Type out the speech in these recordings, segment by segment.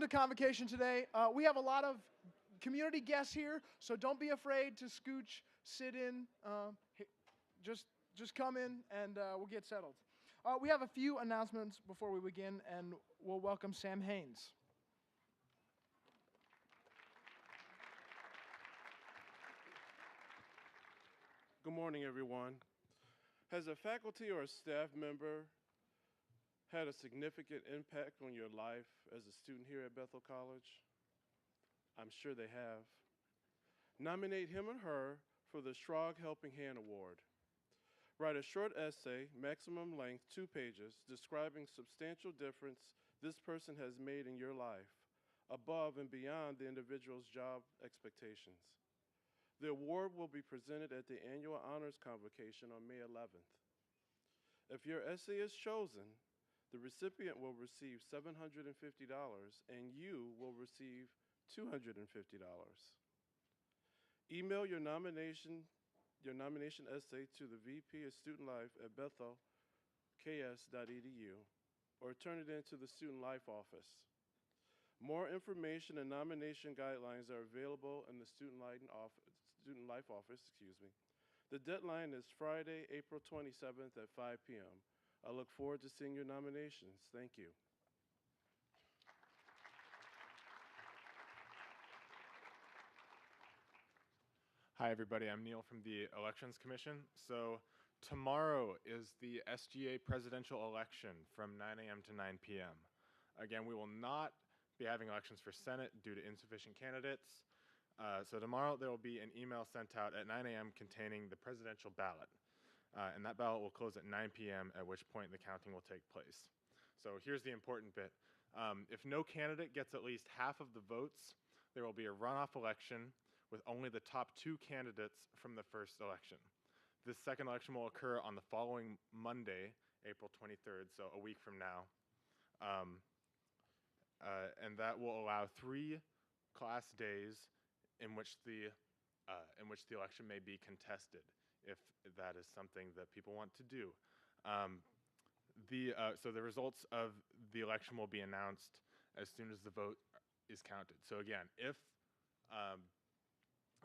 the convocation today. We have a lot of community guests here, so don't be afraid to scooch, sit in, just come in and we'll get settled. We have a few announcements before we begin, and we'll welcome Sam Haynes. Good morning, everyone. Has a faculty or a staff member had a significant impact on your life as a student here at Bethel College? I'm sure they have. Nominate him or her for the Schrog Helping Hand Award. Write a short essay, maximum length, 2 pages, describing substantial difference this person has made in your life, above and beyond the individual's job expectations. The award will be presented at the annual honors convocation on May 11th. If your essay is chosen, the recipient will receive $750 and you will receive $250. Email your nomination essay to the VP of Student Life at bethelks.edu or turn it into the Student Life office. More information and nomination guidelines are available in the Student Life office. The deadline is Friday, April 27th at 5 p.m. I look forward to seeing your nominations. Thank you. Hi, everybody. I'm Neil from the Elections Commission. So tomorrow is the SGA presidential election from 9 a.m. to 9 p.m. Again, we will not be having elections for Senate due to insufficient candidates. So tomorrow there will be an email sent out at 9 a.m. containing the presidential ballot. And that ballot will close at 9 p.m., at which point the counting will take place. So here's the important bit. If no candidate gets at least half of the votes, there will be a runoff election with only the top 2 candidates from the first election. This second election will occur on the following Monday, April 23rd, so a week from now. And that will allow 3 class days in which the election may be contested, if that is something that people want to do. So the results of the election will be announced as soon as the vote is counted. So again,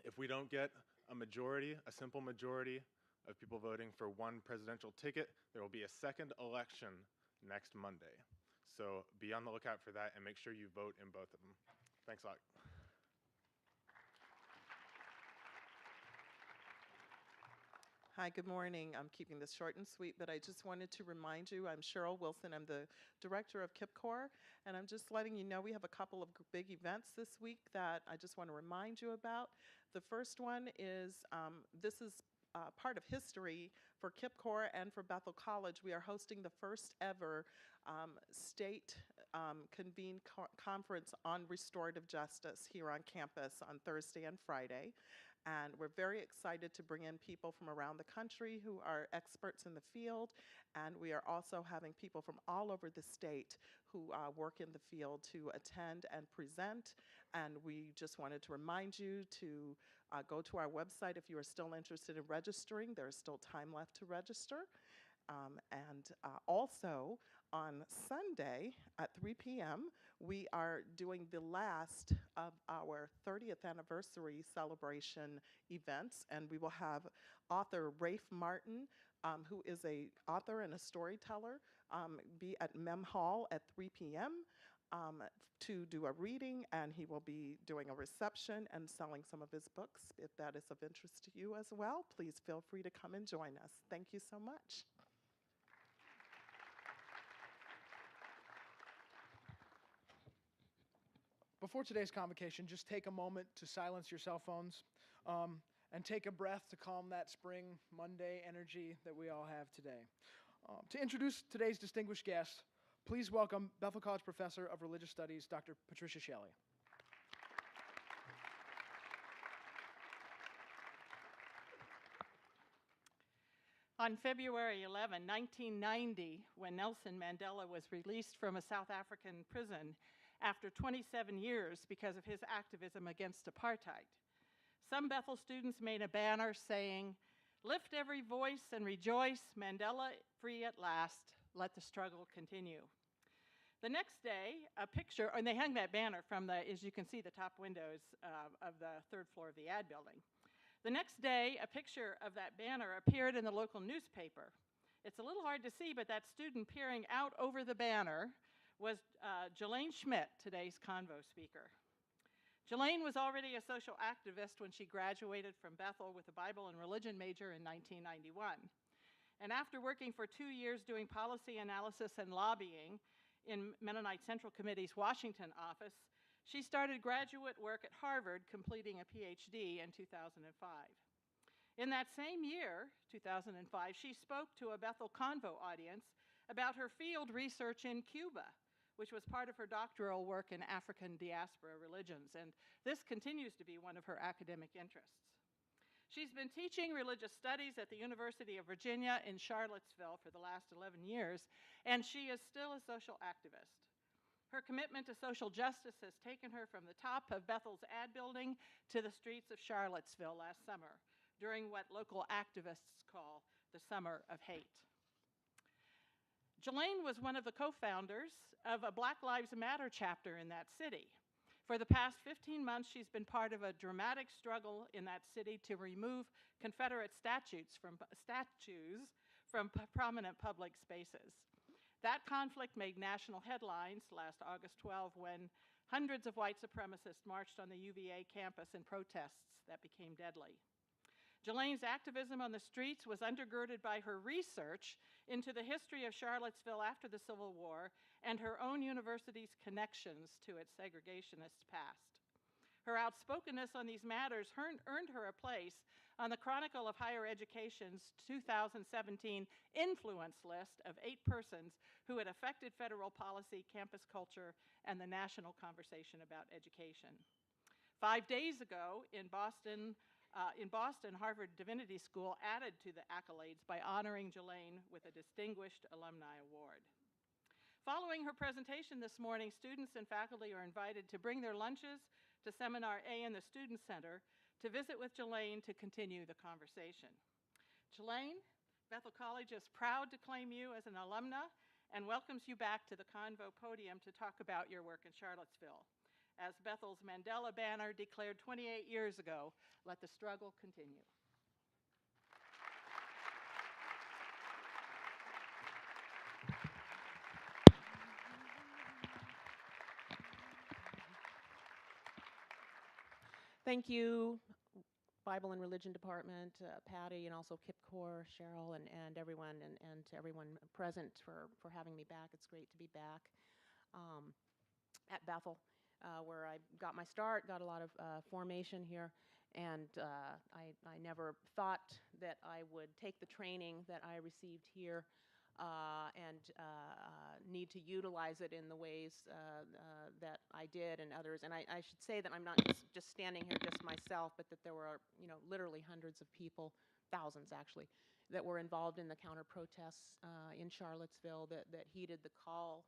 if we don't get a simple majority of people voting for one presidential ticket, there will be a second election next Monday. So be on the lookout for that and make sure you vote in both of them. Thanks a lot. Hi, good morning. I'm keeping this short and sweet, but I just wanted to remind you, I'm Cheryl Wilson. I'm the director of KIPCOR, and I'm just letting you know we have a couple of big events this week that I just want to remind you about. The first one is, this is part of history for KIPCOR and for Bethel College. We are hosting the first ever state convened conference on restorative justice here on campus on Thursday and Friday. And we're very excited to bring in people from around the country who are experts in the field. And we are also having people from all over the state who work in the field to attend and present. And we just wanted to remind you to go to our website if you are still interested in registering. There is still time left to register. Also, on Sunday at 3 p.m., we are doing the last of our 30th anniversary celebration events, and we will have author Rafe Martin, who is an author and a storyteller, be at Mem Hall at 3 p.m. To do a reading, and he will be doing a reception and selling some of his books. If that is of interest to you as well, please feel free to come and join us. Thank you so much. Before today's convocation, just take a moment to silence your cell phones and take a breath to calm that spring Monday energy that we all have today. To introduce today's distinguished guest, please welcome Bethel College Professor of Religious Studies, Dr. Patricia Shelley. On February 11, 1990, when Nelson Mandela was released from a South African prison after 27 years because of his activism against apartheid, some Bethel students made a banner saying, "Lift every voice and rejoice, Mandela free at last, let the struggle continue." The next day, a picture, and they hung that banner from the, as you can see, the top windows of the third floor of the ad building. The next day, a picture of that banner appeared in the local newspaper. It's a little hard to see, but that student peering out over the banner was Jelaine Schmidt, today's Convo speaker. Jelaine was already a social activist when she graduated from Bethel with a Bible and religion major in 1991. And after working for 2 years doing policy analysis and lobbying in Mennonite Central Committee's Washington office, she started graduate work at Harvard, completing a PhD in 2005. In that same year, 2005, she spoke to a Bethel Convo audience about her field research in Cuba, which was part of her doctoral work in African diaspora religions, and this continues to be one of her academic interests. She's been teaching religious studies at the University of Virginia in Charlottesville for the last 11 years, and she is still a social activist. Her commitment to social justice has taken her from the top of Bethel's ad building to the streets of Charlottesville last summer, during what local activists call the Summer of Hate. Jelaine was one of the co-founders of a Black Lives Matter chapter in that city. For the past 15 months, she's been part of a dramatic struggle in that city to remove Confederate statues from prominent public spaces. That conflict made national headlines last August 12 when hundreds of white supremacists marched on the UVA campus in protests that became deadly. Jelaine's activism on the streets was undergirded by her research into the history of Charlottesville after the Civil War and her own university's connections to its segregationist past. Her outspokenness on these matters earned her a place on the Chronicle of Higher Education's 2017 influence list of 8 persons who had affected federal policy, campus culture, and the national conversation about education. 5 days ago in Boston, Harvard Divinity School added to the accolades by honoring Jelaine with a Distinguished Alumni Award. Following her presentation this morning, students and faculty are invited to bring their lunches to Seminar A in the Student Center to visit with Jelaine to continue the conversation. Jelaine, Bethel College is proud to claim you as an alumna and welcomes you back to the Convo podium to talk about your work in Charlottesville. As Bethel's Mandela banner declared 28 years ago, let the struggle continue. Thank you, Bible and Religion Department, Patty, and also KIPCOR, Cheryl, and everyone, and to everyone present for having me back. It's great to be back at Bethel, where I got my start, got a lot of formation here, and I never thought that I would take the training that I received here and need to utilize it in the ways that I did and others. And I should say that I'm not just standing here just myself, but that there were, literally hundreds of people, thousands actually, that were involved in the counter-protests in Charlottesville that heeded the call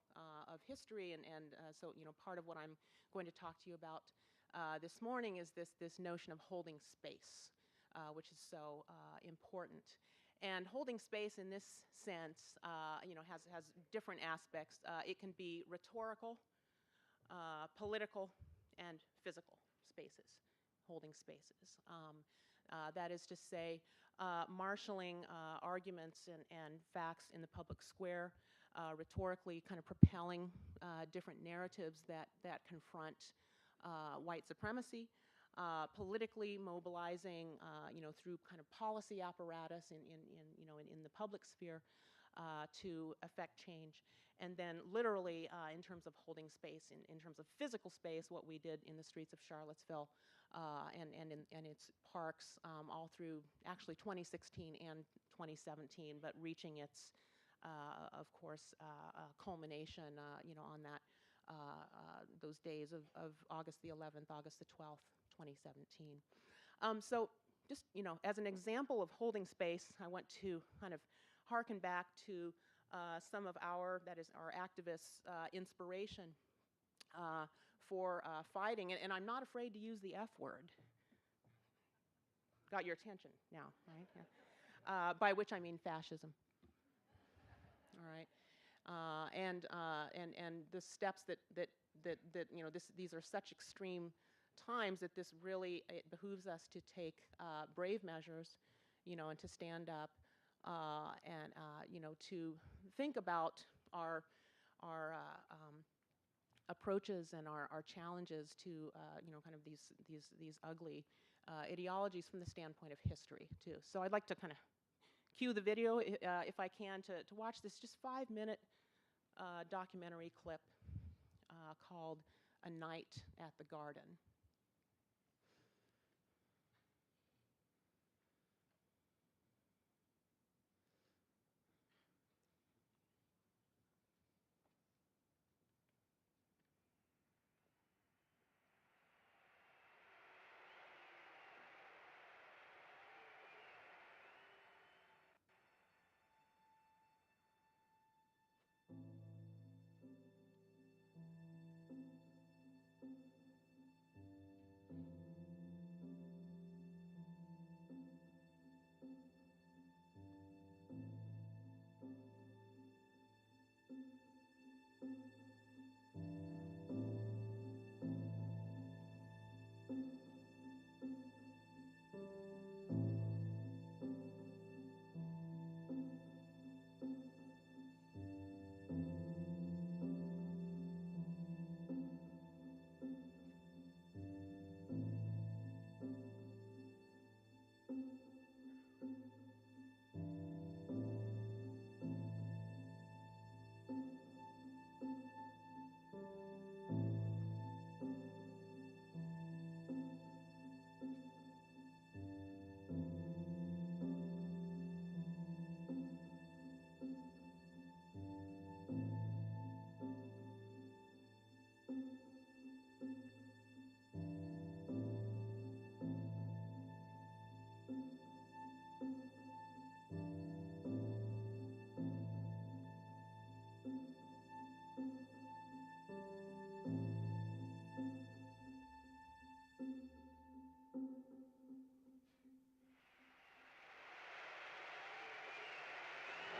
of history. And so, part of what I'm going to talk to you about this morning is this notion of holding space, which is so important. And holding space in this sense, has different aspects. It can be rhetorical, political, and physical spaces, holding spaces. That is to say, marshaling arguments and facts in the public square, rhetorically kind of propelling different narratives that confront white supremacy, politically mobilizing, through kind of policy apparatus in the public sphere to affect change, and then literally in terms of holding space, in terms of physical space, what we did in the streets of Charlottesville and its parks all through actually 2016 and 2017, but reaching its, of course, culmination, on that those days of August the 11th, August the 12th. 2017. So just, as an example of holding space, I want to kind of hearken back to some of our activists' inspiration for fighting, and I'm not afraid to use the F word. Got your attention now, right? Yeah. By which I mean fascism. All right. And the steps that you know, these are such extreme times that this really, it behooves us to take brave measures, you know, and to stand up and you know, to think about our approaches and our challenges to you know, kind of these ugly ideologies from the standpoint of history too. So I'd like to kind of cue the video if I can to watch this just 5-minute documentary clip called "A Night at the Garden."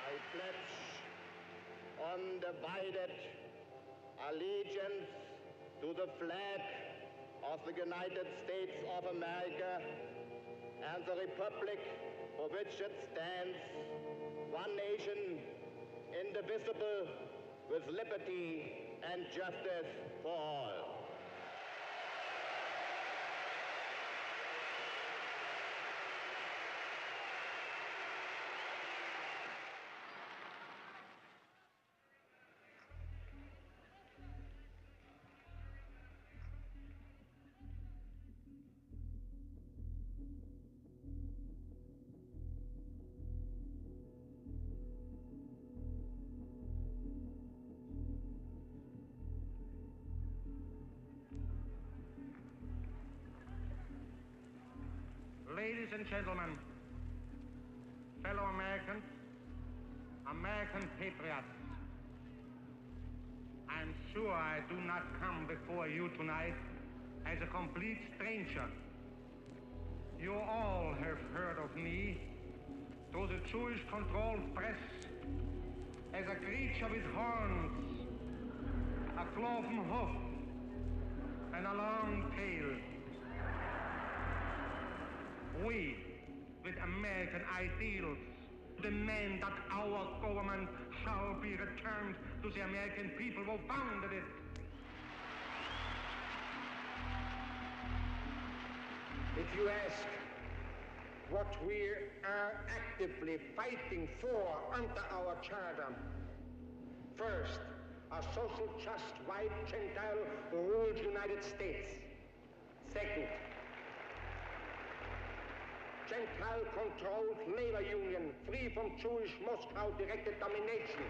I pledge undivided allegiance to the flag of the United States of America and the republic for which it stands, one nation, indivisible, with liberty and justice for all. Ladies and gentlemen, fellow Americans, American patriots, I'm sure I do not come before you tonight as a complete stranger. You all have heard of me through the Jewish-controlled press as a creature with horns, a cloven hoof, and a long tail. We, with American ideals, demand that our government shall be returned to the American people who founded it. If you ask what we are actively fighting for under our charter, first, a social just white Gentile who rules the United States. Second, Gentile-controlled labor union free from Jewish Moscow-directed domination.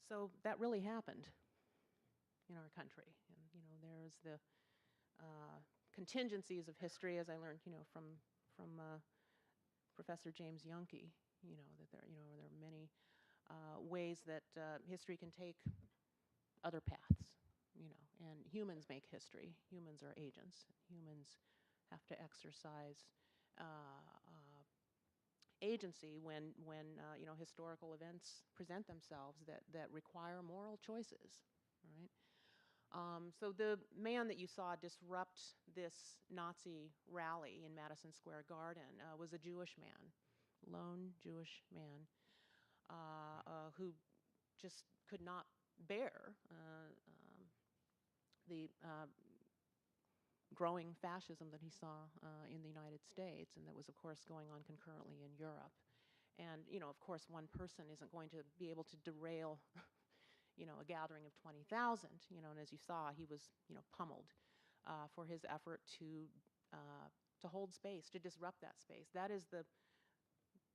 So that really happened in our country. And, there's the contingencies of history, as I learned, from Professor James Youngke, that there are many ways that history can take other paths, and humans make history. Humans are agents. Humans have to exercise agency when historical events present themselves that require moral choices, right? So the man that you saw disrupt this Nazi rally in Madison Square Garden was a Jewish man, lone Jewish man, who just could not bear the growing fascism that he saw in the United States, and that was, of course, going on concurrently in Europe. And, of course, one person isn't going to be able to derail a gathering of 20,000, and as you saw, he was, pummeled for his effort to hold space, to disrupt that space. That is the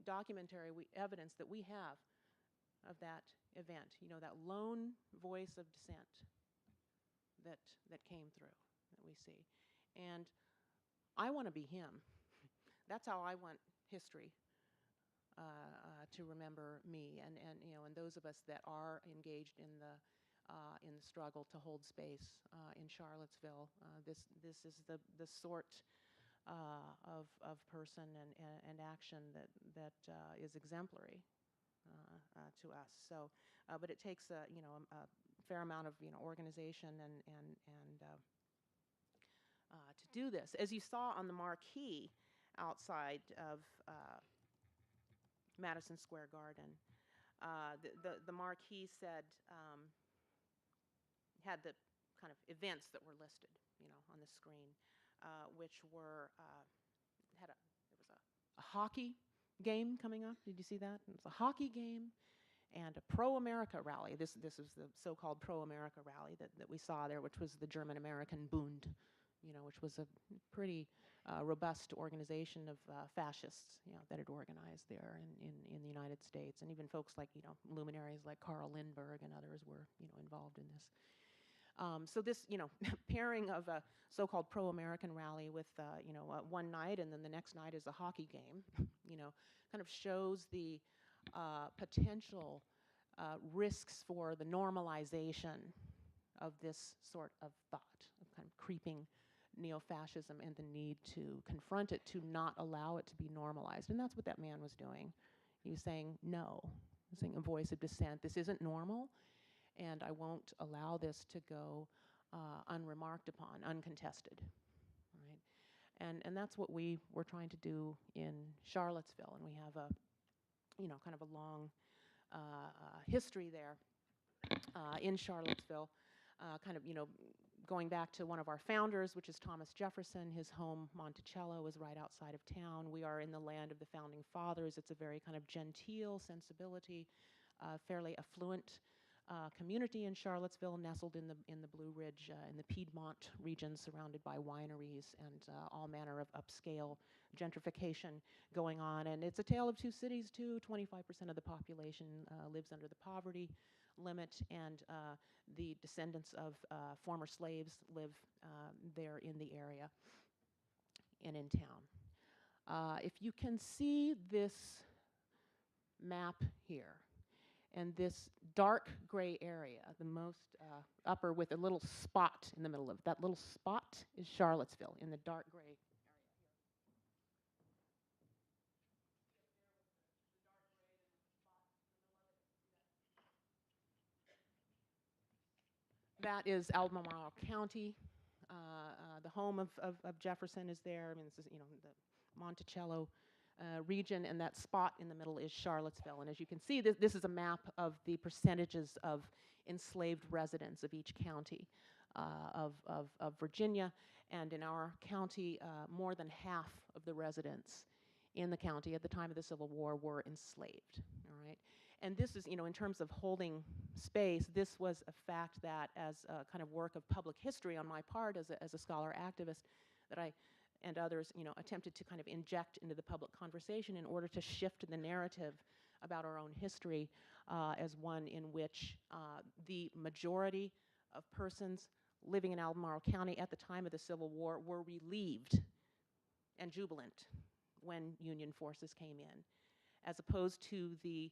documentary evidence that we have of that event, that lone voice of dissent that came through, that we see. And I want to be him. That's how I want history to remember me, and those of us that are engaged in the struggle to hold space in Charlottesville. This is the sort of person and action that is exemplary to us. So, but it takes a fair amount of organization and to do this. As you saw on the marquee outside of Madison Square Garden, the marquee said, had the kind of events that were listed, on the screen, which were, there was a hockey game coming up. Did you see that? It was a hockey game and a pro-America rally. This is the so-called pro-America rally that we saw there, which was the German-American Bund, which was a pretty robust organization of fascists, that had organized there in the United States. And even folks like, luminaries like Karl Lindbergh and others were, involved in this. So this, pairing of a so-called pro-American rally with, one night and then the next night is a hockey game, kind of shows the potential risks for the normalization of this sort of thought, of kind of creeping neo-fascism, and the need to confront it, to not allow it to be normalized. And that's what that man was doing. He was saying, no, he was saying a voice of dissent. This isn't normal, and I won't allow this to go unremarked upon, uncontested, right? And that's what we were trying to do in Charlottesville, and we have a, kind of a long history there in Charlottesville, kind of, going back to one of our founders, which is Thomas Jefferson. His home, Monticello, is right outside of town. We are in the land of the Founding Fathers. It's a very kind of genteel sensibility, fairly affluent community in Charlottesville, nestled in the Blue Ridge, in the Piedmont region, surrounded by wineries and all manner of upscale gentrification going on. And it's a tale of two cities, too. 25% of the population lives under the poverty limit, and the descendants of former slaves live there in the area and in town. If you can see this map here, and this dark gray area, the most upper with a little spot in the middle of it, that little spot is Charlottesville in the dark gray area. That is Albemarle County. The home of Jefferson is there. I mean, this is, the Monticello region, and that spot in the middle is Charlottesville. And as you can see, this is a map of the percentages of enslaved residents of each county of Virginia. And in our county, more than half of the residents in the county at the time of the Civil War were enslaved, all right? And this is, in terms of holding space, this was a fact that, as a kind of work of public history on my part as a scholar activist, that I and others, attempted to kind of inject into the public conversation in order to shift the narrative about our own history as one in which the majority of persons living in Albemarle County at the time of the Civil War were relieved and jubilant when Union forces came in, as opposed to the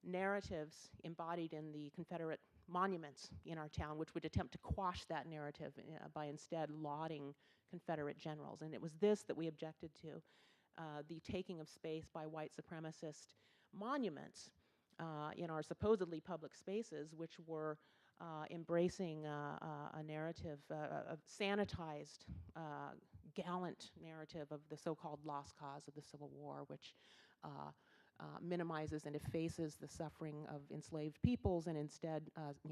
narratives embodied in the Confederate monuments in our town, which would attempt to quash that narrative by instead lauding Confederate generals. And it was this that we objected to, the taking of space by white supremacist monuments in our supposedly public spaces, which were embracing a narrative, a sanitized, gallant narrative of the so-called lost cause of the Civil War, which minimizes and effaces the suffering of enslaved peoples and instead,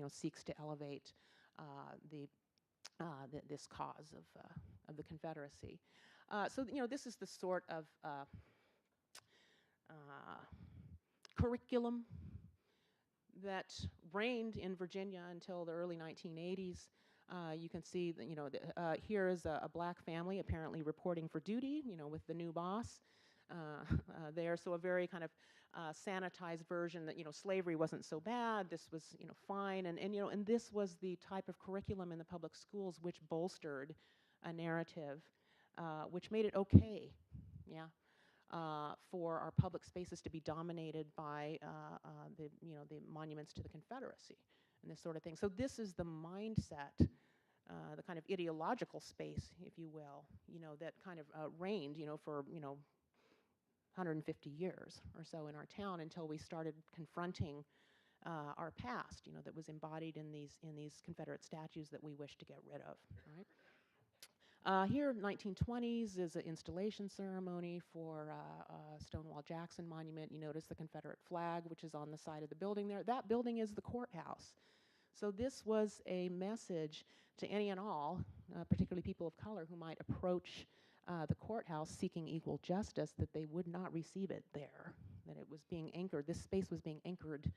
seeks to elevate this cause of the Confederacy. So, this is the sort of curriculum that reigned in Virginia until the early 1980s. You can see that, here is a black family apparently reporting for duty, with the new boss there. So a very kind of sanitized version that, slavery wasn't so bad, this was, fine. And this was the type of curriculum in the public schools which bolstered a narrative which made it okay, for our public spaces to be dominated by the monuments to the Confederacy and this sort of thing. So this is the mindset, the kind of ideological space, if you will, that kind of reigned, for 150 years or so in our town until we started confronting our past, that was embodied in these Confederate statues that we wish to get rid of. Right? Here, 1920s, is an installation ceremony for Stonewall Jackson Monument. You notice the Confederate flag, which is on the side of the building there. That building is the courthouse. So this was a message to any and all, particularly people of color, who might approach the courthouse seeking equal justice, that they would not receive it there, that it was being anchored. This space was being anchored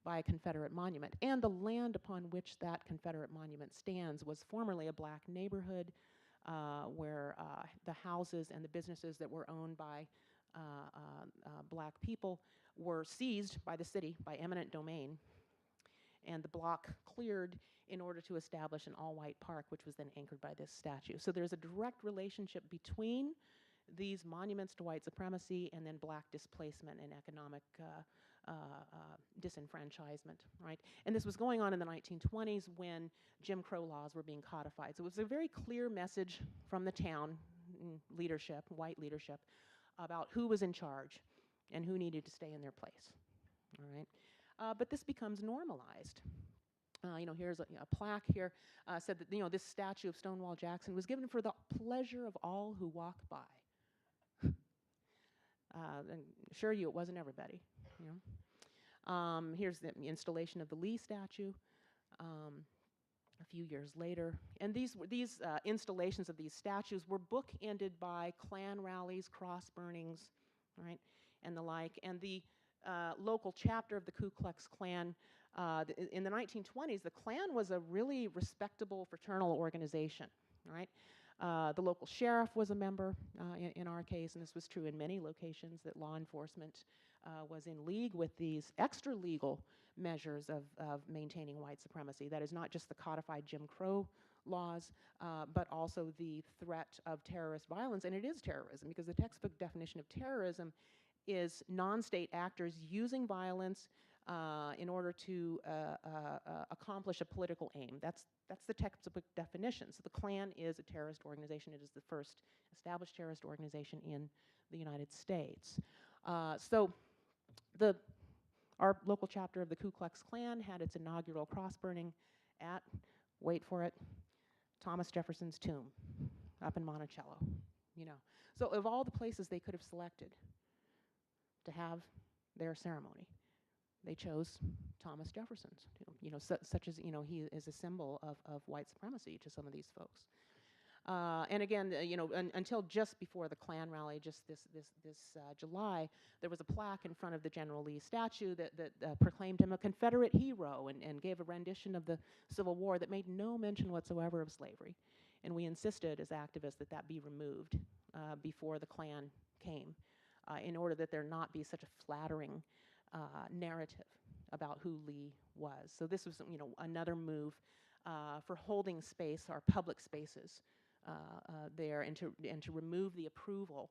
by a Confederate monument. And the land upon which that Confederate monument stands was formerly a black neighborhood, where the houses and the businesses that were owned by black people were seized by the city, by eminent domain, and the block cleared in order to establish an all-white park, which was then anchored by this statue. So there's a direct relationship between these monuments to white supremacy and then black displacement and economic disenfranchisement, right? And this was going on in the 1920s when Jim Crow laws were being codified. So it was a very clear message from the town leadership, white leadership, about who was in charge and who needed to stay in their place, all right? But this becomes normalized. Here's a plaque here, said that, this statue of Stonewall Jackson was given for the pleasure of all who walk by. And assure you, it wasn't everybody. Here's the installation of the Lee statue a few years later. And these installations of these statues were bookended by Klan rallies, cross burnings, right, and the like. And the local chapter of the Ku Klux Klan, in the 1920s, the Klan was a really respectable fraternal organization, right? The local sheriff was a member in our case, and this was true in many locations, that law enforcement was in league with these extra legal measures of maintaining white supremacy. That is not just the codified Jim Crow laws, but also the threat of terrorist violence. And it is terrorism, because the textbook definition of terrorism is non-state actors using violence in order to accomplish a political aim. That's the textbook definition. So the Klan is a terrorist organization. It is the first established terrorist organization in the United States. So our local chapter of the Ku Klux Klan had its inaugural cross burning at, wait for it, Thomas Jefferson's tomb up in Monticello. So of all the places they could have selected to have their ceremony, they chose Thomas Jefferson's tomb, such as, he is a symbol of white supremacy to some of these folks. And again, until just before the Klan rally, just this July, there was a plaque in front of the General Lee statue that proclaimed him a Confederate hero and gave a rendition of the Civil War that made no mention whatsoever of slavery. And we insisted as activists that that be removed before the Klan came, in order that there not be such a flattering narrative about who Lee was. So this was, another move for holding space, our public spaces there, and to remove the approval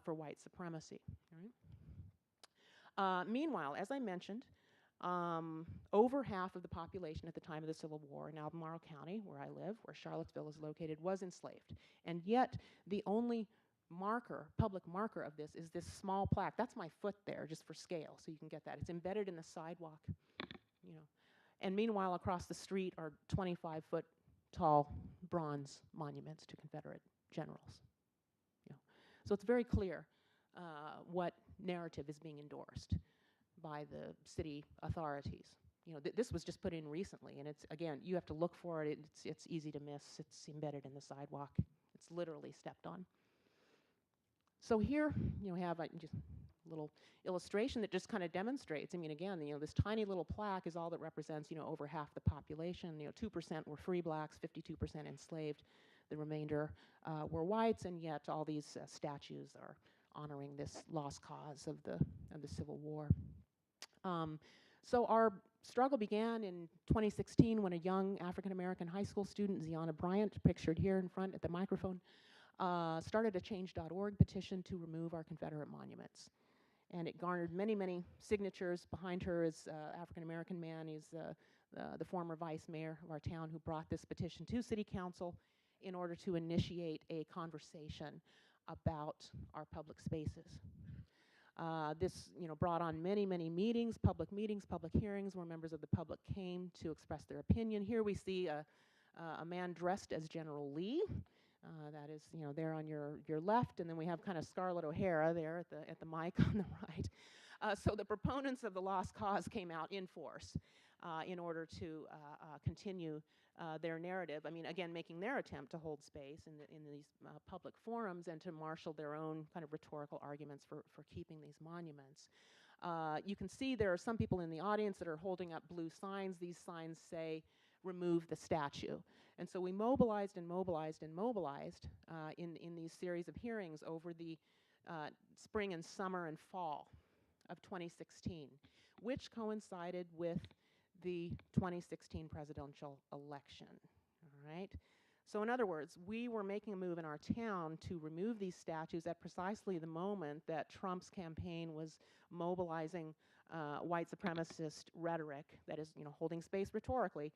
for white supremacy. Right? Meanwhile, as I mentioned, over half of the population at the time of the Civil War in Albemarle County, where I live, where Charlottesville is located, was enslaved. And yet, the only public marker of this is this small plaque. That's my foot there, just for scale, so you can get that. It's embedded in the sidewalk, And meanwhile, across the street are 25-foot tall bronze monuments to Confederate generals. So it's very clear what narrative is being endorsed by the city authorities. This was just put in recently, and it's, again, you have to look for it. It's easy to miss. It's embedded in the sidewalk. It's literally stepped on. So here you have just a little illustration that just kind of demonstrates. I mean, again, this tiny little plaque is all that represents, over half the population. 2% were free blacks, 52% enslaved. The remainder were whites, and yet all these statues are honoring this lost cause of the Civil War. So our struggle began in 2016 when a young African-American high school student, Ziana Bryant, pictured here in front at the microphone, started a Change.org petition to remove our Confederate monuments. And it garnered many, many signatures. Behind her is an African-American man. He's the former vice mayor of our town who brought this petition to City Council in order to initiate a conversation about our public spaces. This brought on many, many meetings, public hearings where members of the public came to express their opinion. Here we see a man dressed as General Lee. That is, there on your left, and then we have kind of Scarlett O'Hara there at the mic on the right. So the proponents of the lost cause came out in force in order to continue their narrative. I mean, again, making their attempt to hold space in these public forums and to marshal their own kind of rhetorical arguments for keeping these monuments. You can see there are some people in the audience that are holding up blue signs. These signs say, "Remove the statue." And so we mobilized and mobilized and mobilized in these series of hearings over the spring and summer and fall of 2016, which coincided with the 2016 presidential election. All right? So in other words, we were making a move in our town to remove these statues at precisely the moment that Trump's campaign was mobilizing white supremacist rhetoric, that is, holding space rhetorically,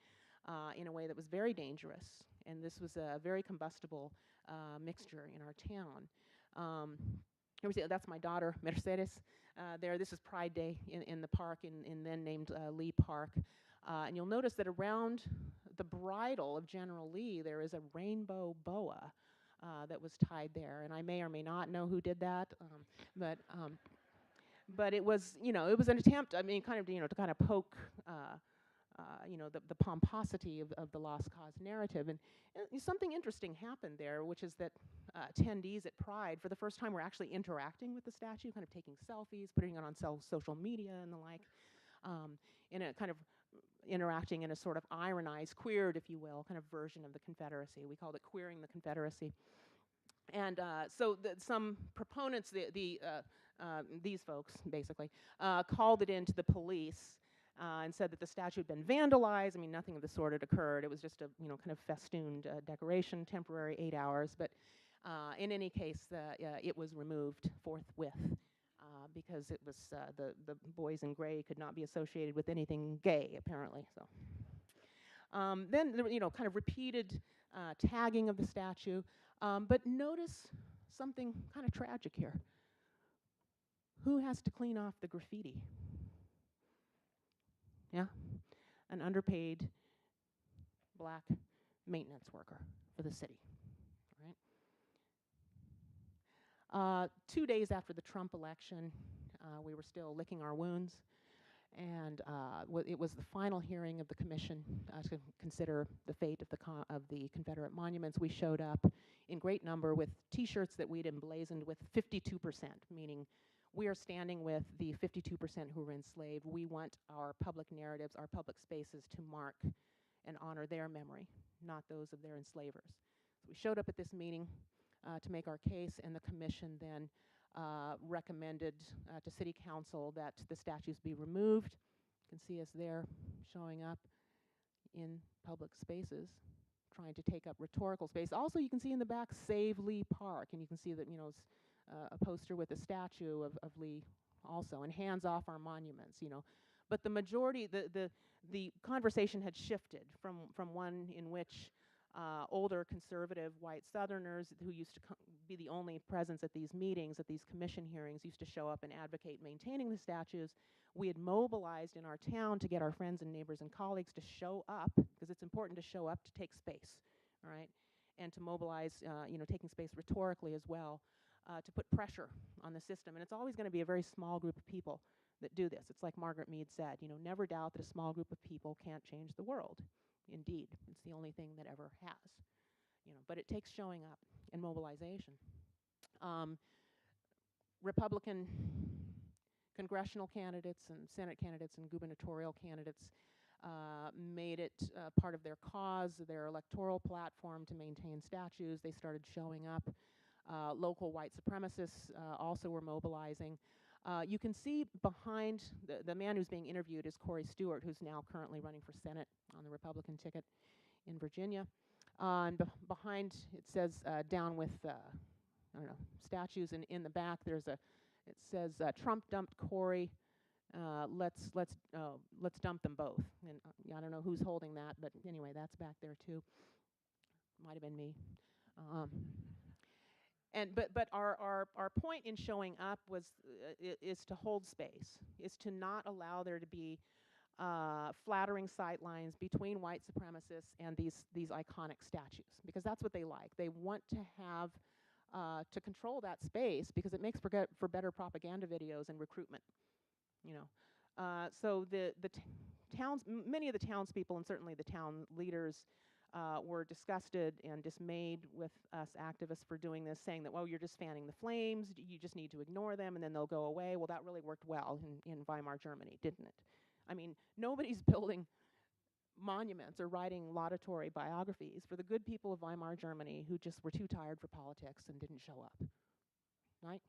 in a way that was very dangerous. And this was a very combustible mixture in our town. Here we see, that's my daughter, Mercedes. There, this is Pride Day in the park, in then named Lee Park. And you'll notice that around the bridle of General Lee, there is a rainbow boa that was tied there. And I may or may not know who did that, but it was, it was an attempt, I mean, kind of, to kind of poke, the pomposity of the lost cause narrative. And something interesting happened there, which is that attendees at Pride, for the first time, were actually interacting with the statue, kind of taking selfies, putting it on social media and the like, in a kind of interacting in a sort of ironized, queered, if you will, kind of version of the Confederacy. We called it Queering the Confederacy. And so some proponents, these folks, basically, called it into the police and said that the statue had been vandalized. I mean, nothing of the sort had occurred. It was just a, kind of festooned decoration, temporary, 8 hours. But in any case, it was removed forthwith because it was the boys in gray could not be associated with anything gay, apparently. So then, kind of repeated tagging of the statue. But notice something kind of tragic here. Who has to clean off the graffiti? Yeah, an underpaid black maintenance worker for the city, right? 2 days after the Trump election, we were still licking our wounds, and it was the final hearing of the commission to consider the fate of the Confederate monuments. We showed up in great number with T-shirts that we'd emblazoned with 52%, meaning we are standing with the 52% who were enslaved. We want our public narratives, our public spaces to mark and honor their memory, not those of their enslavers. So we showed up at this meeting to make our case, and the commission then recommended to City Council that the statues be removed. You can see us there showing up in public spaces, trying to take up rhetorical space. Also, you can see in the back, Save Lee Park, and you can see that, you know, it's a poster with a statue of Lee also, and hands off our monuments, you know. But the majority, the conversation had shifted from one in which older conservative white Southerners who used to be the only presence at these meetings, at these commission hearings, used to show up and advocate maintaining the statues. We had mobilized in our town to get our friends and neighbors and colleagues to show up, because it's important to show up to take space, all right, and to mobilize, you know, taking space rhetorically as well, to put pressure on the system. And it's always going to be a very small group of people that do this. It's like Margaret Mead said, you know, never doubt that a small group of people can't change the world. Indeed, it's the only thing that ever has, you know, but it takes showing up and mobilization. Republican congressional candidates and Senate candidates and gubernatorial candidates made it part of their cause, their electoral platform to maintain statues. They started showing up. Local white supremacists also were mobilizing. You can see behind the man who's being interviewed is Corey Stewart, who's now currently running for Senate on the Republican ticket in Virginia. And behind it says down with I don't know, statues, and in the back there's a, it says Trump dumped Corey. Let's dump them both. And I don't know who's holding that, but anyway, that's back there too. Might have been me. But our point in showing up was is to hold space, is to not allow there to be flattering sightlines between white supremacists and these iconic statues, because that's what they like. They want to have to control that space because it makes for better propaganda videos and recruitment, you know. So the towns, many of the townspeople and certainly the town leaders were disgusted and dismayed with us activists for doing this, saying that, well, you're just fanning the flames, you just need to ignore them and then they'll go away. Well, that really worked well in Weimar, Germany, didn't it? I mean, nobody's building monuments or writing laudatory biographies for the good people of Weimar, Germany, who just were too tired for politics and didn't show up, right?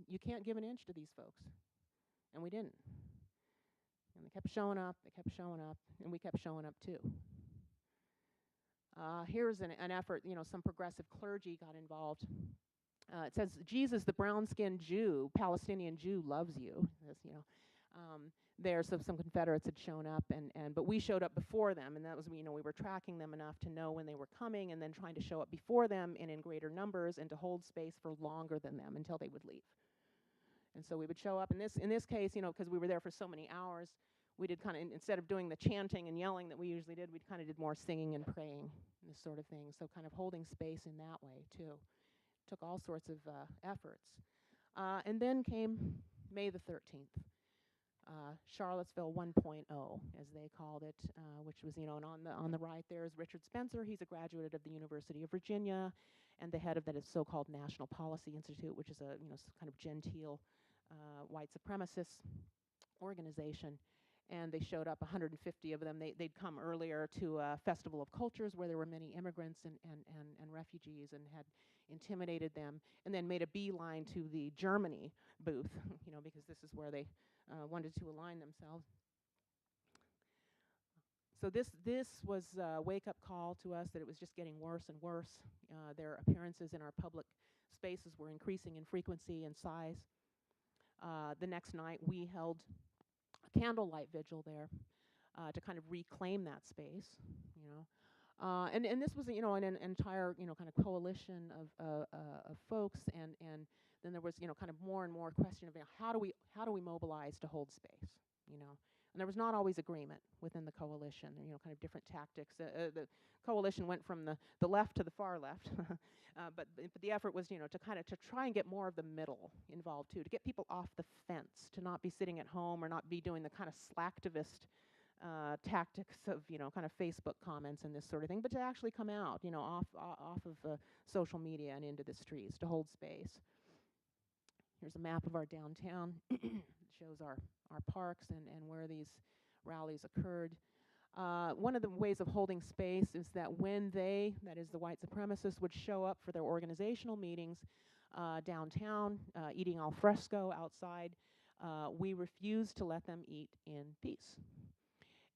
You can't give an inch to these folks, and we didn't. And they kept showing up, and we kept showing up too. Here's an effort, you know, some progressive clergy got involved. It says, Jesus, the brown-skinned Jew, Palestinian Jew, loves you. This, you know, there, so some Confederates had shown up, but we showed up before them, and that was, you know, we were tracking them enough to know when they were coming, and then trying to show up before them and in greater numbers, and to hold space for longer than them until they would leave. And so we would show up. In this case, you know, because we were there for so many hours, we did kind of, instead of doing the chanting and yelling that we usually did, we kind of did more singing and praying, this sort of thing. So kind of holding space in that way too. Took all sorts of efforts. And then came May the 13th. Charlottesville 1.0, as they called it, which was, you know, and on the right there is Richard Spencer. He's a graduate of the University of Virginia and the head of that so-called National Policy Institute, which is a, you know, kind of genteel white supremacist organization. And they showed up, 150 of them. They'd come earlier to a festival of cultures where there were many immigrants and refugees, and had intimidated them, and then made a beeline to the Germany booth, you know, because this is where they wanted to align themselves. So this was a wake-up call to us that it was just getting worse and worse. Their appearances in our public spaces were increasing in frequency and size. The next night, we held a candlelight vigil there to kind of reclaim that space, you know. And this was, you know, an entire, you know, kind of coalition of folks, and then there was, you know, kind of more and more question of, you know, how do we mobilize to hold space, you know. And there was not always agreement within the coalition, you know, kind of different tactics. The coalition went from the left to the far left, but the effort was, you know, to try and get more of the middle involved too, to get people off the fence, to not be sitting at home or not be doing the kind of slacktivist tactics of, you know, kind of Facebook comments and this sort of thing, but to actually come out, you know, off of social media and into the streets to hold space. Here's a map of our downtown. It shows our parks and where these rallies occurred. One of the ways of holding space is that when they, that is the white supremacists, would show up for their organizational meetings, downtown, eating al fresco outside. We refused to let them eat in peace.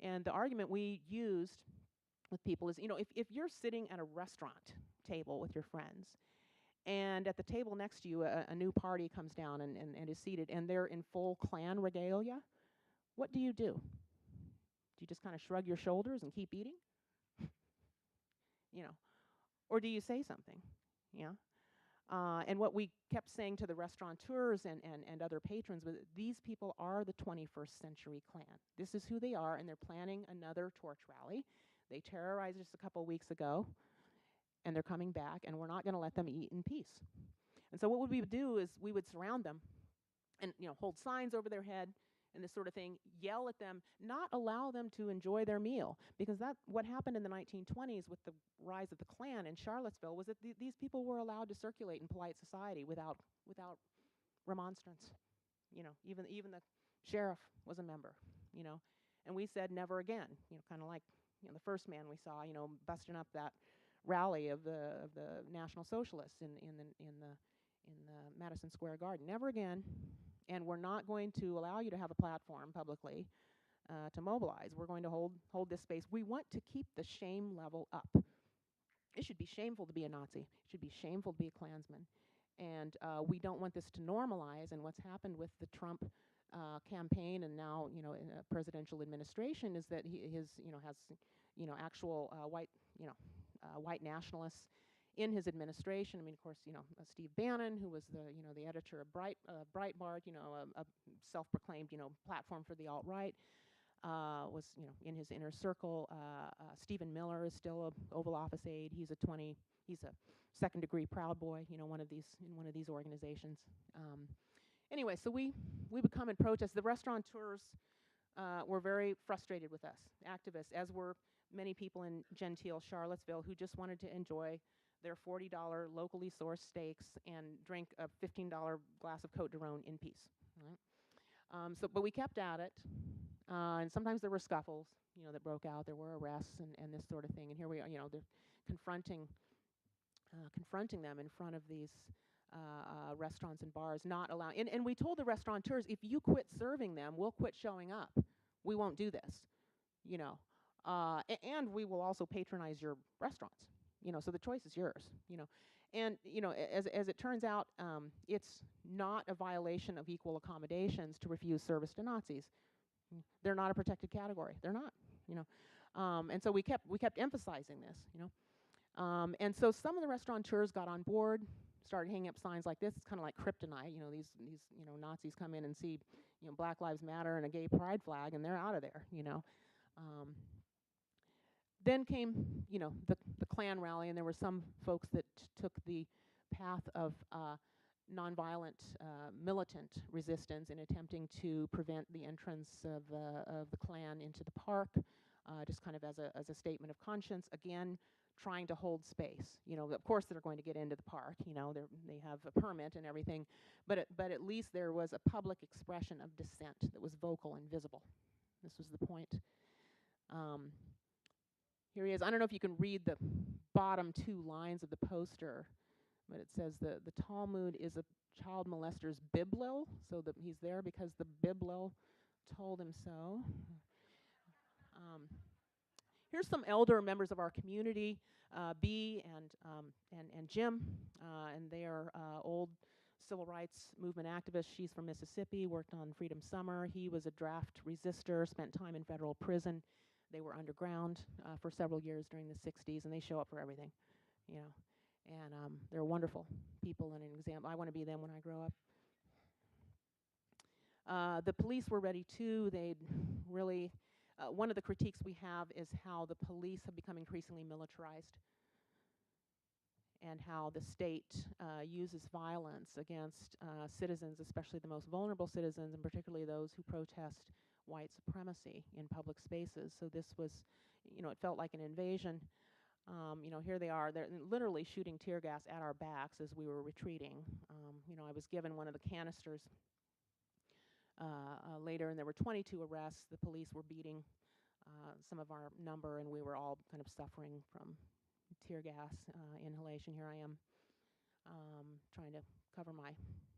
And the argument we used with people is, if you're sitting at a restaurant table with your friends, and at the table next to you, a new party comes down and is seated, and they're in full Klan regalia, what do? Do you just kind of shrug your shoulders and keep eating? Or do you say something? Yeah. And what we kept saying to the restaurateurs and other patrons was, these people are the 21st century Klan. This is who they are, and they're planning another torch rally. They terrorized us a couple weeks ago, and they're coming back, and we're not going to let them eat in peace. And so what we would do is we would surround them and hold signs over their head and this sort of thing, yell at them, not allow them to enjoy their meal. Because what happened in the 1920s with the rise of the Klan in Charlottesville was that these people were allowed to circulate in polite society without remonstrance. Even the sheriff was a member, And we said never again, kind of like the first man we saw, busting up that rally of the National Socialists in the Madison Square Garden. Never again. And we're not going to allow you to have a platform publicly to mobilize. We're going to hold this space. We want to keep the shame level up. It should be shameful to be a Nazi. It should be shameful to be a Klansman. And we don't want this to normalize. And what's happened with the Trump campaign and now in a presidential administration is that he has actual white nationalists in his administration. I mean, of course, Steve Bannon, who was the editor of Breitbart, a self-proclaimed, platform for the alt-right, was, in his inner circle. Stephen Miller is still a Oval Office aide. He's a second-degree Proud Boy, in one of these organizations. Anyway, so we would come and protest. The restaurateurs were very frustrated with us, activists, as were many people in genteel Charlottesville who just wanted to enjoy their $40 locally sourced steaks and drink a $15 glass of Côte d'Aron in peace. Right? But we kept at it, and sometimes there were scuffles, that broke out. There were arrests and this sort of thing. And here we are, they're confronting them in front of these restaurants and bars, not allowing. And we told the restaurateurs, if you quit serving them, we'll quit showing up. We won't do this, and we will also patronize your restaurants. So the choice is yours, And, as it turns out, it's not a violation of equal accommodations to refuse service to Nazis. They're not a protected category. They're not, And so we kept emphasizing this, And so some of the restaurateurs got on board, started hanging up signs like this. It's kind of like kryptonite, these Nazis come in and see, Black Lives Matter and a gay pride flag, and they're out of there, Then came, the Klan rally, and there were some folks that took the path of nonviolent militant resistance in attempting to prevent the entrance of the Klan into the park, just kind of as a statement of conscience. Again, trying to hold space. Of course they're going to get into the park. They have a permit and everything, but at least there was a public expression of dissent that was vocal and visible. This was the point. Here he is. I don't know if you can read the bottom two lines of the poster, but it says the Talmud is a child molester's biblo, so that he's there because the biblo told him so. Here's some elder members of our community, Bee and Jim, and they are old civil rights movement activists. She's from Mississippi, worked on Freedom Summer. He was a draft resistor, spent time in federal prison. They were underground for several years during the 60s, and they show up for everything, And they're wonderful people and an example. I want to be them when I grow up. The police were ready too. They'd really, one of the critiques we have is how the police have become increasingly militarized and how the state uses violence against citizens, especially the most vulnerable citizens, and particularly those who protest white supremacy in public spaces. So this was, it felt like an invasion. Here they are. They're literally shooting tear gas at our backs as we were retreating. I was given one of the canisters later, and there were 22 arrests. The police were beating some of our number, and we were all kind of suffering from tear gas inhalation. Here I am trying to cover my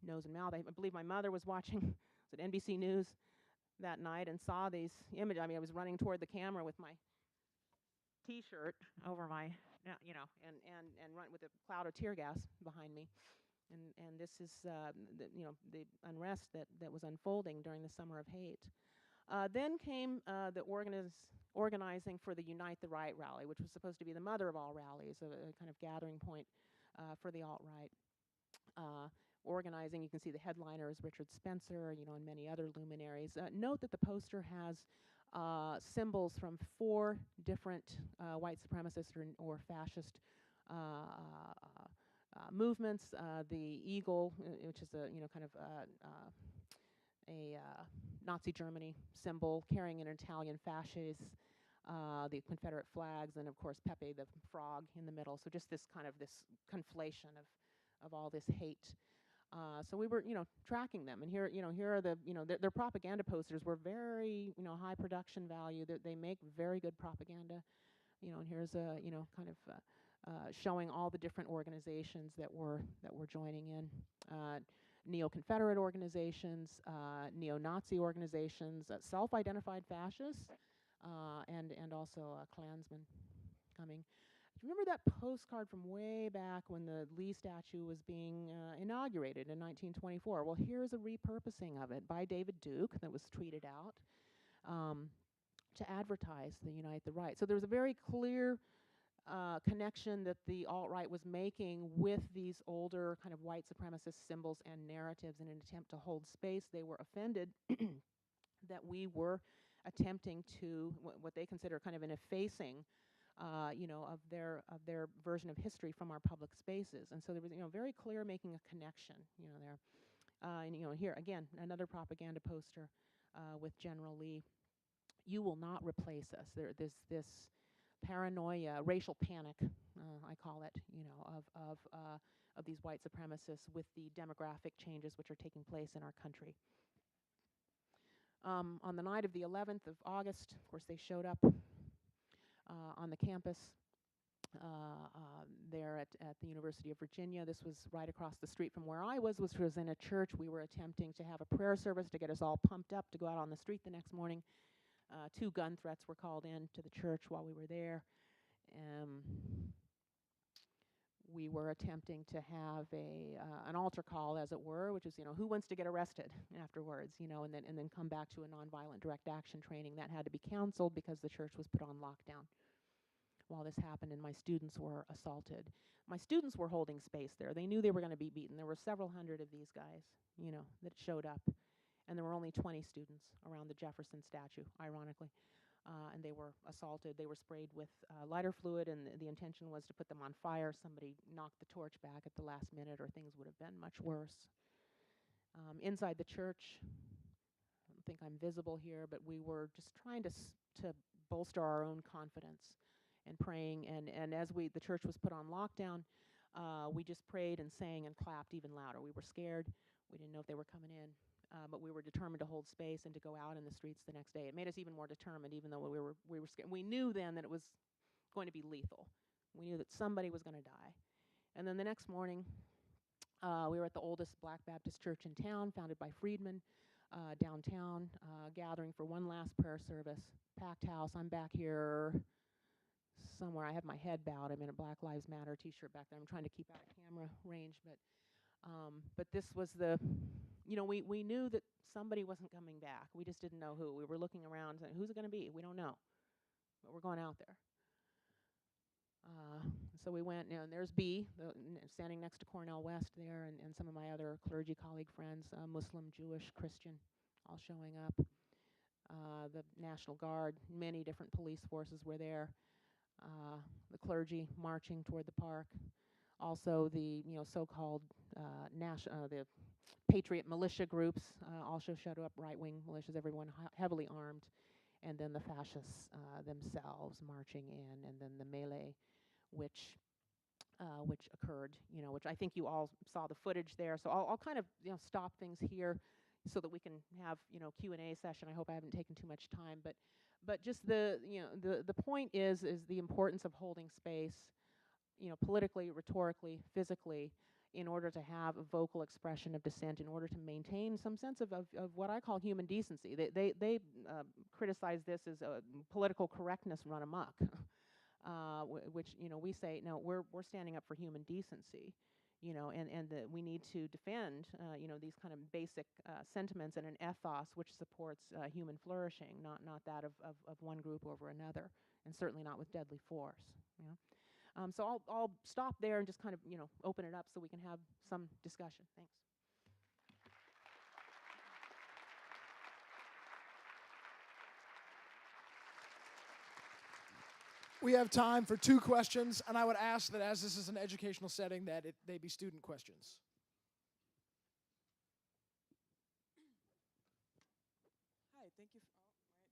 nose and mouth. I believe my mother was watching was it NBC News that night and saw these images. I mean, I was running toward the camera with my T-shirt over my, and run with a cloud of tear gas behind me. And this is, the unrest that was unfolding during the Summer of Hate. Then came the organizing for the Unite the Right rally, which was supposed to be the mother of all rallies, a kind of gathering point for the alt-right. Organizing, you can see the headliner is Richard Spencer, and many other luminaries. Note that the poster has symbols from 4 different white supremacist or fascist movements. The eagle, which is a kind of a Nazi Germany symbol carrying an Italian fasces, the Confederate flags, and of course Pepe the frog in the middle. So just this conflation of all this hate. So we were, tracking them, and here are the, their propaganda posters were very, high production value. They make very good propaganda, and here's a, kind of showing all the different organizations that were joining in, neo-Confederate organizations, neo-Nazi organizations, self-identified fascists, and also Klansmen coming. Remember that postcard from way back when the Lee statue was being inaugurated in 1924? Well, here's a repurposing of it by David Duke that was tweeted out to advertise the Unite the Right. So there was a very clear connection that the alt-right was making with these older kind of white supremacist symbols and narratives in an attempt to hold space. They were offended that we were attempting to, what they consider kind of an effacing of their version of history from our public spaces. And so there was, very clear making a connection, there. And, here, again, another propaganda poster with General Lee. You will not replace us. This paranoia, racial panic, I call it, of these white supremacists with the demographic changes which are taking place in our country. On the night of the 11th of August, of course, they showed up on the campus there at the University of Virginia. This was right across the street from where I was, which was in a church. We were attempting to have a prayer service to get us all pumped up to go out on the street the next morning. 2 gun threats were called in to the church while we were there. We were attempting to have an altar call, as it were, which is, who wants to get arrested afterwards, and then come back to a nonviolent direct action training. That had to be canceled because the church was put on lockdown while this happened, and my students were assaulted. My students were holding space there. They knew they were going to be beaten. There were several hundred of these guys, that showed up, and there were only 20 students around the Jefferson statue, ironically. And they were assaulted. They were sprayed with lighter fluid, and the intention was to put them on fire. Somebody knocked the torch back at the last minute, or things would have been much worse. Inside the church, I don't think I'm visible here, but we were just trying to bolster our own confidence and praying. And as the church was put on lockdown, we just prayed and sang and clapped even louder. We were scared. We didn't know if they were coming in. But we were determined to hold space and to go out in the streets the next day. It made us even more determined, even though we were scared. We knew then that it was going to be lethal. We knew that somebody was going to die. And then the next morning, we were at the oldest Black Baptist church in town, founded by Freedmen, downtown, gathering for one last prayer service. Packed house. I'm back here somewhere. I have my head bowed. I'm in a Black Lives Matter T-shirt back there. I'm trying to keep out of camera range, but this was the. We knew that somebody wasn't coming back. We just didn't know who. We were looking around saying, who's it going to be? We don't know. But we're going out there. So we went, and there's B, standing next to Cornell West there, and some of my other clergy colleague friends, Muslim, Jewish, Christian, all showing up. The National Guard, many different police forces were there. The clergy marching toward the park. Also the so-called the patriot militia groups also showed up, right-wing militias, everyone heavily armed, and then the fascists themselves marching in, and then the melee, which occurred, which I think you all saw the footage there. So I'll kind of stop things here so that we can have Q&A session. I hope I haven't taken too much time, but just the point is the importance of holding space, politically, rhetorically, physically, in order to have a vocal expression of dissent, in order to maintain some sense of what I call human decency. They criticize this as a political correctness run amok, which, you know, we say, no, we're standing up for human decency, you know, and that we need to defend, you know, these kind of basic sentiments and an ethos which supports human flourishing, not that of one group over another, and certainly not with deadly force, you know. So I'll stop there and just kind of, you know, open it up so we can have some discussion. Thanks. We have time for 2 questions, and I would ask that as this is an educational setting that they be student questions. Hi, thank you.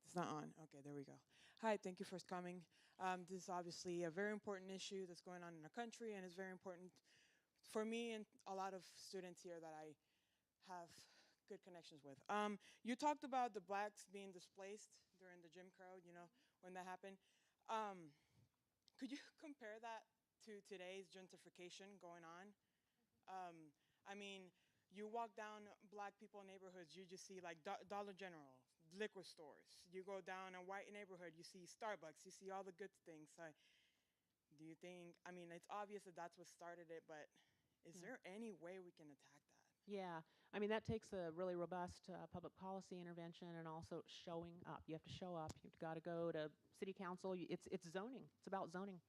It's not on. Okay, there we go. Hi, thank you for coming. This is obviously a very important issue that's going on in our country, and it's very important for me and a lot of students here that I have good connections with. You talked about the blacks being displaced during the Jim Crow, you know, when that happened. Could you compare that to today's gentrification going on? I mean, you walk down black people neighborhoods, you just see like Dollar General, liquor stores. You go down a white neighborhood, you see Starbucks, you see all the good things. Do you think, I mean, it's obvious that that's what started it, but is there any way we can attack that? Yeah, I mean, that takes a really robust public policy intervention and also showing up. You have to show up. You've got to go to city council. It's zoning. It's about zoning.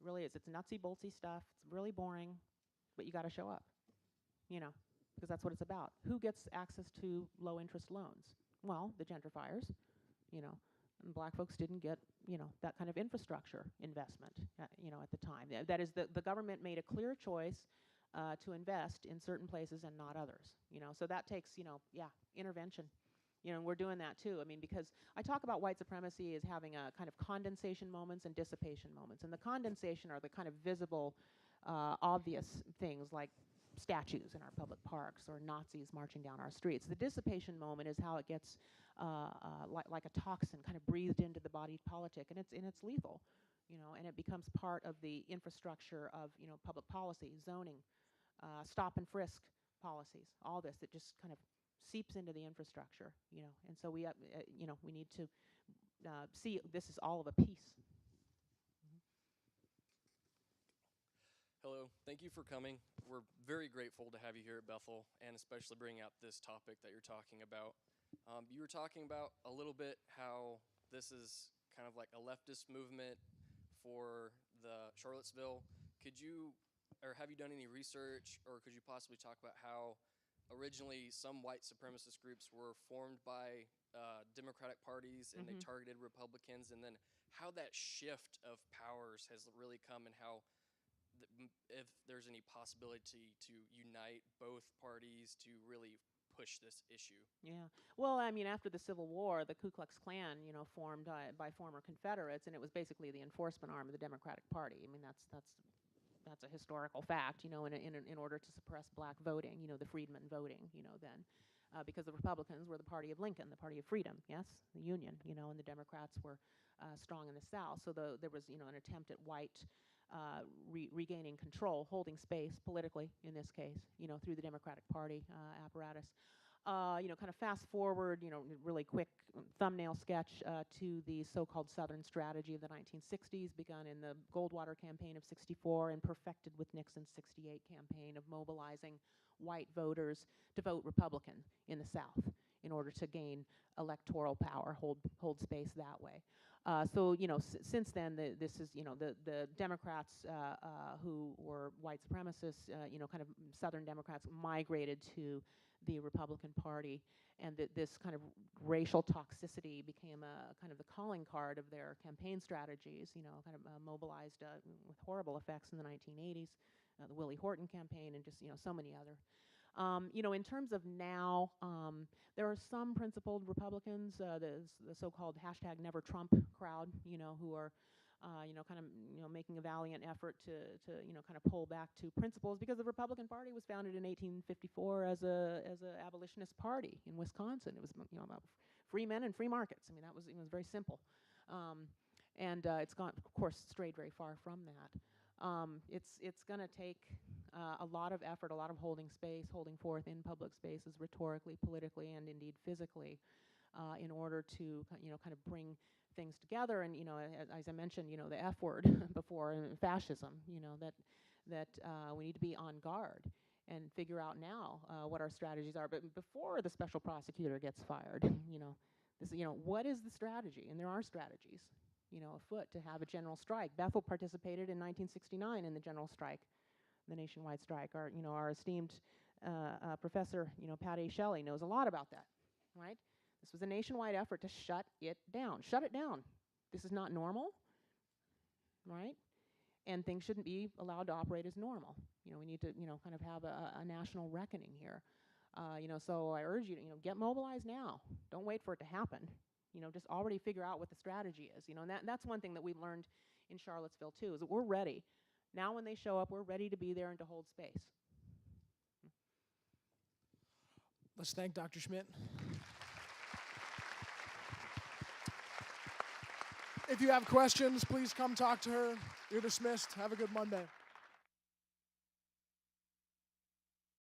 It really is. It's nutsy boltsy stuff. It's really boring, but you got to show up, you know, because that's what it's about. Who gets access to low interest loans? Well, the gentrifiers, you know, and black folks didn't get, you know, that kind of infrastructure investment, you know, at the time. That is, the government made a clear choice to invest in certain places and not others, you know. So that takes, you know, yeah, intervention. You know, and we're doing that too. I mean, because I talk about white supremacy as having a kind of condensation moments and dissipation moments. And the condensation are the kind of visible, obvious things like statues in our public parks or Nazis marching down our streets. The dissipation moment is how it gets like a toxin kind of breathed into the body politic, and it's lethal, you know, and it becomes part of the infrastructure of, you know, public policy, zoning, stop and frisk policies, all this. It just kind of seeps into the infrastructure, you know, and so we, you know, we need to see this is all of a piece. Hello, thank you for coming. We're very grateful to have you here at Bethel, and especially bring out this topic that you're talking about. You were talking about a little bit how this is kind of like a leftist movement for the Charlottesville. Could you, or have you done any research, or could you possibly talk about how originally some white supremacist groups were formed by Democratic parties and they targeted Republicans, and then how that shift of powers has really come, and how if there's any possibility to unite both parties to really push this issue? Yeah. Well, I mean, after the Civil War, the Ku Klux Klan, you know, formed by former Confederates, and it was basically the enforcement arm of the Democratic Party. I mean, that's a historical fact, you know, in order to suppress black voting, you know, the freedmen voting, you know, then. Because the Republicans were the party of Lincoln, the party of freedom, yes, the Union, you know, and the Democrats were strong in the South. So there was, you know, an attempt at white regaining control, holding space politically in this case, you know, through the Democratic Party apparatus. You know, kind of fast forward, you know, really quick thumbnail sketch to the so-called Southern strategy of the 1960s, begun in the Goldwater campaign of '64 and perfected with Nixon's '68 campaign of mobilizing white voters to vote Republican in the South in order to gain electoral power, hold space that way. So, you know, since then, this is, you know, the Democrats who were white supremacists, you know, kind of Southern Democrats migrated to the Republican Party, and this kind of racial toxicity became a kind of the calling card of their campaign strategies, you know, kind of mobilized with horrible effects in the 1980s, the Willie Horton campaign, and just, you know, so many other. You know, in terms of now, there are some principled Republicans, the so-called hashtag Never Trump crowd, you know, who are, you know, kind of, you know, making a valiant effort to you know, kind of pull back to principles, because the Republican Party was founded in 1854 as a abolitionist party in Wisconsin. It was, you know, about free men and free markets. I mean, it was very simple, and it's gone, of course, strayed very far from that. It's going to take a lot of effort, a lot of holding space, holding forth in public spaces, rhetorically, politically, and indeed physically, in order to kind of bring things together. And as I mentioned, the F word before, fascism. That we need to be on guard and figure out now what our strategies are. But before the special prosecutor gets fired, what is the strategy? And there are strategies, afoot to have a general strike. Bethel participated in 1969 in the general strike, the nationwide strike. Our esteemed professor, Pat A. Shelley, knows a lot about that, right? This was a nationwide effort to shut it down. Shut it down. This is not normal, right? And things shouldn't be allowed to operate as normal. We need to, kind of have a national reckoning here. So I urge you to, get mobilized now. Don't wait for it to happen. Just already figure out what the strategy is. And that's one thing that we've learned in Charlottesville too, is that we're ready. Now when they show up, we're ready to be there and to hold space. Let's thank Dr. Schmidt. If you have questions, please come talk to her. You're dismissed. Have a good Monday.